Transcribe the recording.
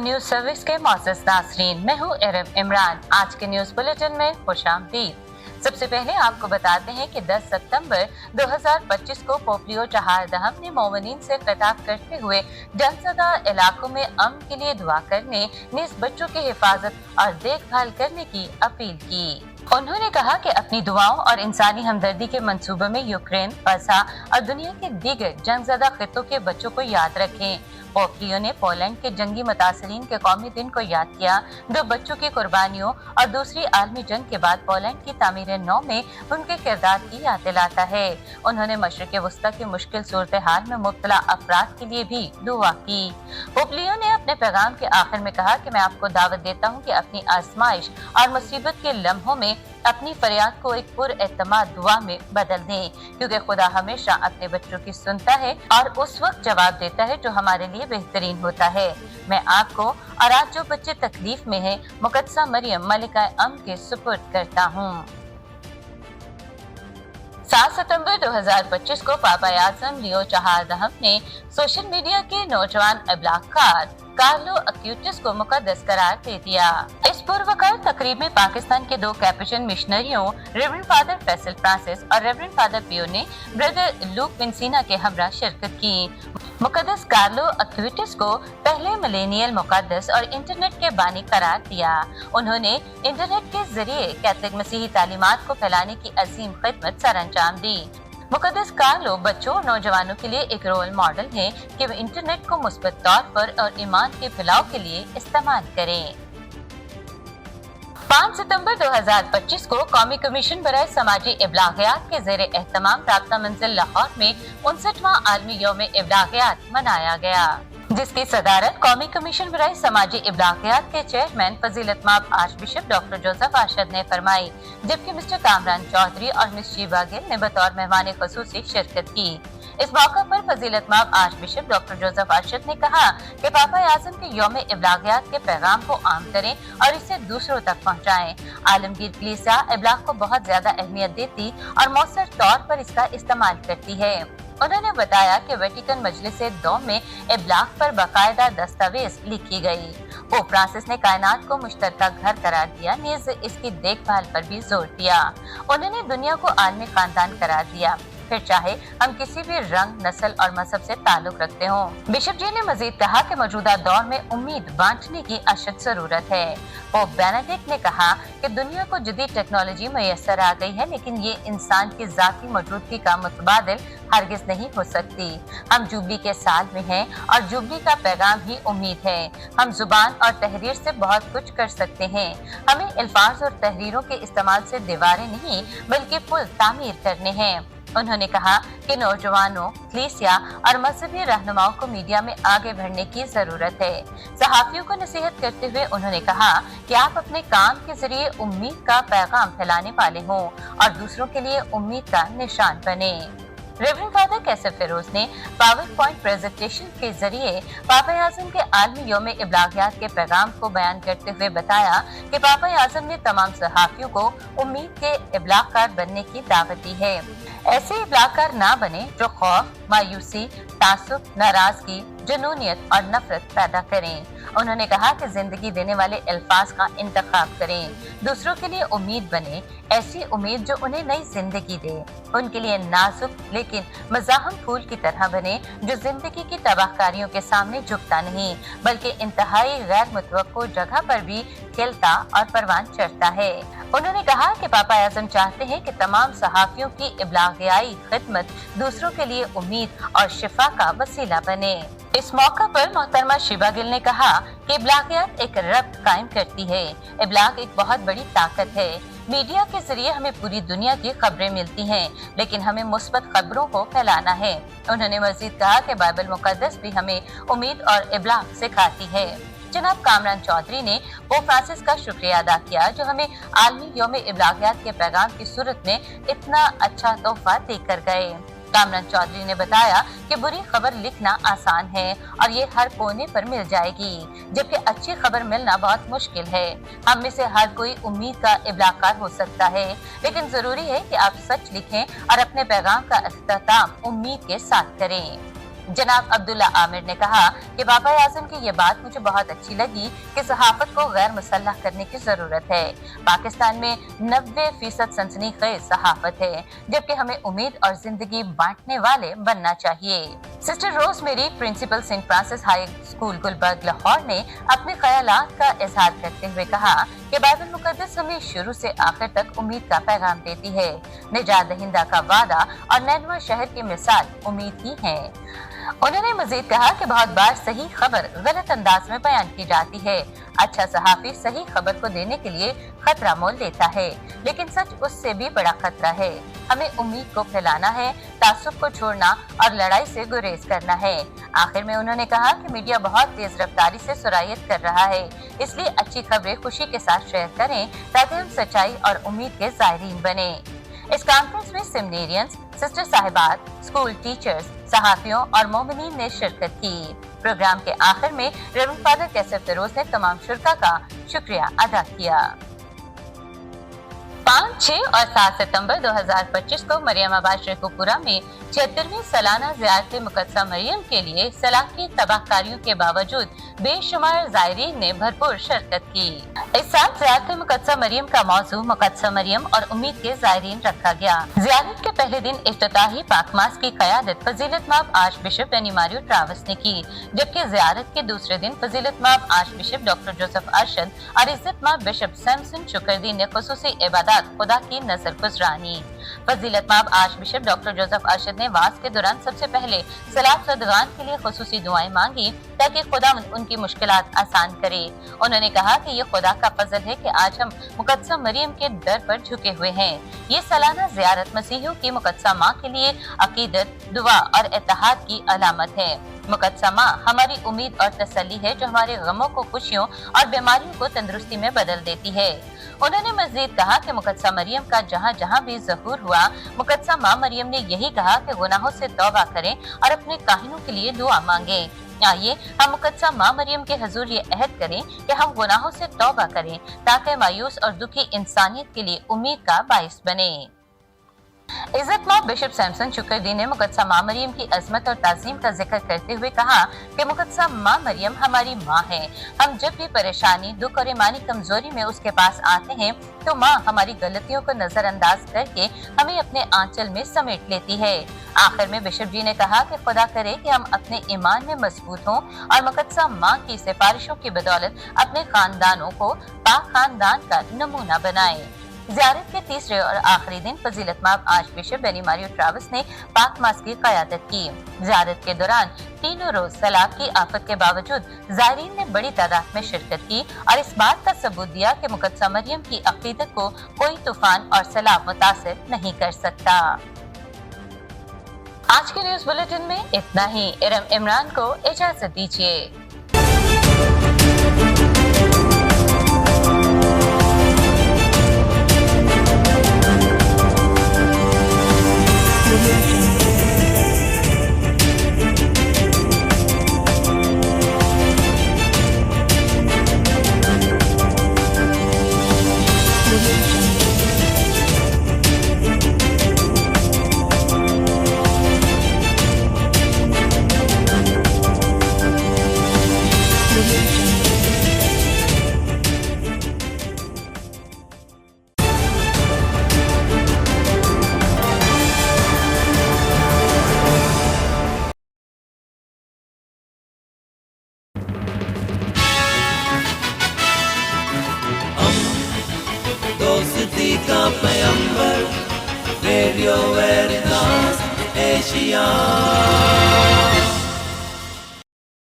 News service के मोअज़्ज़ज़ नाज़रीन, मैं हूँ एरम इमरान। आज के न्यूज बुलेटिन में खुशामदीद। सबसे पहले आपको बताते हैं कि 10 सितंबर 2025 को पोप लियो चौथा ने मोमिनीन से खिताब करते हुए जनसदा इलाकों में अमन के लिए दुआ करने, नीज़ बच्चों की हिफाजत और देखभाल करने की अपील की। उन्होंने कहा कि अपनी दुआओं और इंसानी हमदर्दी के मंसूबे में यूक्रेन, गाजा और दुनिया के दीगर जंगज़दा खित्तों के बच्चों को याद रखें। पोप लियो ने पोलैंड के जंगी मुतासरीन के कौमी दिन को याद किया, जो बच्चों की कुर्बानियों और दूसरी आलमी जंग के बाद पोलैंड की तामीर नौ में उनके किरदार की याद दिलाता है। उन्होंने मशरिक़ वस्ता की मुश्किल सूरत हाल में मुब्तला अफराद के लिए भी दुआ की। पोप लियो ने अपने पैगाम के आखिर में कहा कि मैं आपको दावत देता हूँ कि अपनी आजमाइश और मुसीबत के लम्हों में अपनी फरियाद को एक पुरएतमाद दुआ में बदल दें, क्योंकि खुदा हमेशा अपने बच्चों की सुनता है और उस वक्त जवाब देता है जो हमारे लिए बेहतरीन होता है। मैं आपको और आज जो बच्चे तकलीफ में हैं, मुक़द्दसा मरियम मलिका अम के सुपुर्द करता हूँ। 7 सितंबर 2025 को पापा आज़म लियो चौथा ने सोशल मीडिया के नौजवान इब्लागकार कार्लो अक्यूटिस को मुकद्दस करार दे दिया। इस पुरवकार तकरीब में पाकिस्तान के 2 कैपुचिन मिशनरियों रेवरेंड फादर फैसल फ्रांसिस और रेवरेंड फादर पियो ने ब्रदर लूक विंसीना के हमरा शिरकत की। मुकद्दस कार्लो अक्यूटिस को पहले मिलेनियल मुकद्दस और इंटरनेट के बानी करार दिया। उन्होंने इंटरनेट के जरिए कैथलिक मसीही तालीमात को फैलाने की अजीम खिदमत सरअंजाम दी। मुकद्दस कार्लो बच्चों और नौजवानों के लिए एक रोल मॉडल है कि वे इंटरनेट को मुस्बत तौर पर और ईमान के फैलाव के लिए इस्तेमाल करें। 5 सितंबर 2025 को कौमी कमीशन बराए समाजी इब्लागियात के ज़ेरे एहतमाम राब्ता मंजिल लाहौर में 59वां आलमी यौम इब्लागियात मनाया गया, जिसकी सदारत कौमी कमीशन बराए समाजी इब्लागियात के चेयरमैन फजीलतमाब archbishop doctor Joseph Arshad ने फरमाई, जबकि मिस्टर कामरान चौधरी और मिस शीबा गिल ने बतौर मेहमान खुसूसी शिरकत की। इस मौका पर फजीलतमाब archbishop doctor Joseph Arshad ने कहा कि पापा आज़म के यौम इब्लागियात के पैगाम को आम करें और इसे दूसरों तक पहुँचाएं। आलमगीर कलीसिया इब्लाग को बहुत ज्यादा अहमियत देती और मौसर तौर पर इसका इस्तेमाल करती है। उन्होंने बताया कि वेटिकन मजलिस दौम में इब्लाग पर बाकायदा दस्तावेज लिखी गई। पोप फ्रांसिस ने कायनात को मुश्तरका घर करार दिया, नीज़ इसकी देखभाल पर भी जोर दिया। उन्होंने दुनिया को आलमी खानदान करार दिया, फिर चाहे हम किसी भी रंग, नस्ल और मजहब से ताल्लुक रखते हों। बिशप जी ने मजीद कहा कि मौजूदा दौर में उम्मीद बांटने की अशद जरूरत है। पोप बेनेडिक्ट ने कहा कि दुनिया को जदीद टेक्नोलॉजी मैसर आ गई है, लेकिन ये इंसान की जाती मौजूदगी का मुतबादिल हरगिज नहीं हो सकती। हम जुबली के साल में हैं और जुबली का पैगाम ही उम्मीद है। हम जुबान और तहरीर से बहुत कुछ कर सकते हैं। हमें अल्फाज और तहरीरों के इस्तेमाल से दीवारें नहीं बल्कि पुल तामीर करने हैं। उन्होंने कहा कि नौजवानों, कलीसिया और मजहबी रहनुमाओं को मीडिया में आगे बढ़ने की जरूरत है। सहाफियों को नसीहत करते हुए उन्होंने कहा कि आप अपने काम के जरिए उम्मीद का पैगाम फैलाने वाले हों और दूसरों के लिए उम्मीद का निशान बने। रेवरेंड फादर कैसर फिरोज ने पावर पॉइंट प्रेजेंटेशन के जरिए पापा आज़म के आलमी यौम इब्लागियात के पैगाम को बयान करते हुए बताया कि पापा आज़म ने तमाम सहाफियों को उम्मीद के इब्लागकार बनने की दावत दी है। ऐसे इब्लागकार ना बने जो खौफ, मायूसी, तासुब, नाराजगी, जुनूनियत और नफरत पैदा करें। उन्होंने कहा कि जिंदगी देने वाले अल्फाज का इंतखाब करें, दूसरों के लिए उम्मीद बने, ऐसी उम्मीद जो उन्हें नई जिंदगी दे। उनके लिए नाजुक लेकिन मज़ाहम फूल की तरह बने, जो जिंदगी की तबाहकारियों के सामने झुकता नहीं बल्कि इंतहाई गैर मुतवक्को जगह पर भी खिलता और परवान चढ़ता है। उन्होंने कहा कि पापा आज़म चाहते हैं कि तमाम सहाफियों की इब्लागियाई खिदमत दूसरों के लिए उम्मीद और शिफा का वसीला बने। इस मौका पर मोहतरमा शीबा गिल ने कहा कि इब्लागियात एक रब्त कायम करती है। इब्लाग एक बहुत बड़ी ताकत है। मीडिया के जरिए हमें पूरी दुनिया की खबरें मिलती हैं, लेकिन हमें मुस्बत खबरों को फैलाना है। उन्होंने मजीद कहा कि बाइबल मुकद्दस भी हमें उम्मीद और इब्लाग सिखाती है। जनाब कामरान चौधरी ने पोप फ्रांसिस का शुक्रिया अदा किया, जो हमें आलमी यौम इब्लागियात के पैगाम की सूरत में इतना अच्छा तोहफा देकर गए। कामरान चौधरी ने बताया कि बुरी खबर लिखना आसान है और ये हर कोने पर मिल जाएगी, जबकि अच्छी खबर मिलना बहुत मुश्किल है। हम में से हर कोई उम्मीद का इब्लागकार हो सकता है, लेकिन जरूरी है कि आप सच लिखें और अपने पैगाम का अख्ताम उम्मीद के साथ करें। जनाब अब्दुल्ला आमिर ने कहा कि बाबा आजम की ये बात मुझे बहुत अच्छी लगी कि सहाफत को गैर मुसल्लह करने की जरूरत है। पाकिस्तान में 90% सनसनीखेज सहाफत है, जबकि हमें उम्मीद और जिंदगी बांटने वाले बनना चाहिए। Sister Rose Mary principal Saint Francis high school Gulberg Lahore ने अपने ख्यालात का इजहार करते हुए कहा कि बाइबल मुकद्दस हमें शुरू से आखिर तक उम्मीद का पैगाम देती है। निजात दहिंदा का वादा और नैनवा शहर की मिसाल उम्मीद ही है। उन्होंने मजीद कहा कि बहुत बार सही खबर गलत अंदाज में बयान की जाती है। अच्छा सहाफी सही खबर को देने के लिए खतरा मोल लेता है, लेकिन सच उससे भी बड़ा खतरा है। हमें उम्मीद को फैलाना है, तासुब को छोड़ना और लड़ाई से गुरेज करना है। आखिर में उन्होंने कहा कि मीडिया बहुत तेज रफ्तारी से सुरायत कर रहा है, इसलिए अच्छी खबरें खुशी के साथ शेयर करें ताकि हम सच्चाई और उम्मीद के ज़ायरीन बने। इस कॉन्फ्रेंस में सेमिनेरियंस, सिस्टर साहिबात, स्कूल टीचर्स, सहाफियों और मोमिनीन ने शिरकत की। प्रोग्राम के आखिर में रेवरेंड फादर कैसर फिरोज ने तमाम शुरका का शुक्रिया अदा किया। 5, 6 और 7 सितंबर 2025 को मरियमाबाद शेखुपुरा में 76वीं सालाना ज़ियारत मुक़द्दसा मरियम के लिए सलाह की तबाहकारियों के बावजूद बेशुमार ज़ायरीन ने भरपूर शिरकत की। इस साल ज़ियारत मुक़द्दसा मरियम का मौजू मुक़द्दसा मरियम और उम्मीद के ज़ायरीन रखा गया। ज़ियारत के पहले दिन इफ्तिताही पाकमास की क़यादत फजीलत माब आर्च बिशप एनीमारियो ट्रावस ने की, जबकि ज़ियारत के दूसरे दिन फजीलत माब arch bishop doctor Joseph Arshad और इज्जत माब बिशप सैमसन शुकरदी ने खुसूसी इबादत खुदा की नजर गुजरानी। फजीलत माब arch bishop doctor Joseph Arshad ने वाज के दौरान सबसे पहले सलात सदगान के लिए खुसूसी दुआएं मांगी ताकि खुदा उनकी मुश्किलात आसान करे। उन्होंने कहा कि ये खुदा का फजल है कि आज हम मुक़द्दसा मरियम के दर पर झुके हुए हैं। ये सालाना ज़ियारत मसीहियों की मुक़द्दसा माँ के लिए अकीदत, दुआ और इत्तेहाद की अलामत है। मुक़द्दसा माँ हमारी उम्मीद और तसल्ली है जो हमारे गमों को खुशियों और बीमारियों को तंदुरुस्ती में बदल देती है। उन्होंने मज़ीद कहा कि मुक़द्दसा मरियम का जहाँ जहाँ भी ज़हूर हुआ, मुक़द्दसा माँ मरियम ने यही कहा कि गुनाहों से तौबा करें और अपने काहिनों के लिए दुआ मांगे। आइए हम मुक़द्दसा माँ मरियम के हुजूर ये अहद करें कि हम गुनाहों से तौबा करें ताकि मायूस और दुखी इंसानियत के लिए उम्मीद का बाइस बने। इज्जत माब बिशप सैमसन शुकरदी ने मुक़द्दसा माँ मरियम की अजमत और ताज़ीम का जिक्र करते हुए कहा कि मुक़द्दसा माँ मरियम हमारी माँ है। हम जब भी परेशानी, दुख और ईमानी कमजोरी में उसके पास आते हैं तो माँ हमारी गलतियों को नजरअंदाज करके हमें अपने आंचल में समेट लेती है। आखिर में बिशप जी ने कहा कि खुदा करे कि हम अपने ईमान में मजबूत हों और मुक़द्दसा माँ की सिफारिशों की बदौलत अपने खानदानों को पाक खानदान का नमूना बनाएं। ज़ियारत के तीसरे और आखिरी दिन फजीलत माब आर्च बिशप एनीमारियो ट्रावस ने पाक मास की क़यादत की। ज़ियारत के दौरान तीनों रोज सलाब की आफत के बावजूद ज़ायरीन ने बड़ी तादाद में शिरकत की और इस बात का सबूत दिया कि मुक़द्दसा मरियम की अक़ीदत को कोई तूफान और सैलाब मुतासिर नहीं कर सकता। आज के न्यूज़ बुलेटिन में इतना ही। इरम इमरान को इजाजत दीजिए। दोस्ती का पैगंबर, रेडियो वेरितास एशिया।